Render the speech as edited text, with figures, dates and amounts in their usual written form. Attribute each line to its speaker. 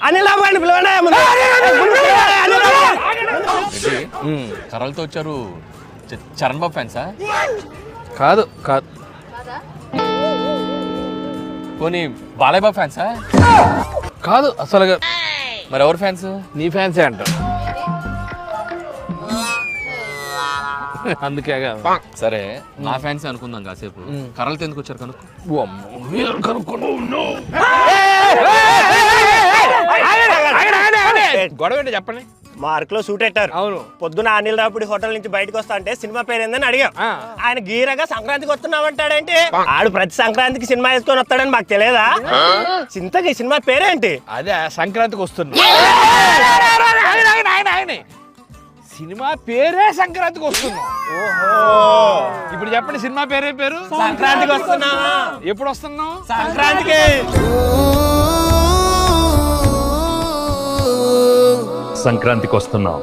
Speaker 1: అనిల్ బాబు గారిని పిలవండి.
Speaker 2: కర్రలతో వచ్చారు. చరణ్ బాబు ఫ్యాన్సా?
Speaker 3: కాదు కాదు.
Speaker 2: పోనీ బాలయ్య బాబు ఫ్యాన్సా?
Speaker 3: కాదు అసలుగా.
Speaker 2: మరి ఎవరు ఫ్యాన్స్?
Speaker 3: నీ ఫ్యాన్సే అంట. అందుకే
Speaker 2: సరే నా ఫ్యాన్స్ అనుకుందాం కాసేపు. కర్రలతో ఎందుకు వచ్చారు కనుక్కో.
Speaker 3: గొడవ ఏంటో చెప్పండి.
Speaker 1: మార్క్ లో సూట్ పెట్టారు.
Speaker 3: అవును.
Speaker 1: పొద్దున అనిల్ రాపుడి హోటల్ నుంచి బయటకు వస్తా అంటే సినిమా పేరు ఏందని అడిగాం. ఆయన గీరగా సంక్రాంతికి వస్తున్నామంటాడేంటి? ఆడు ప్రతి సంక్రాంతికి సినిమా వేసుకొని వస్తాడని మాకు తెలియదా? చింతకి సినిమా పేరేంటి?
Speaker 3: అదే సంక్రాంతికి వస్తున్నా. సినిమా పేరే సంక్రాంతికి వస్తున్నాం. ఇప్పుడు చెప్పండి సినిమా పేరే పేరు?
Speaker 1: సంక్రాంతికి వస్తున్నావా?
Speaker 3: ఎప్పుడు వస్తున్నావు?
Speaker 1: సంక్రాంతికి.
Speaker 4: సంక్రాంతికి వస్తున్నాం.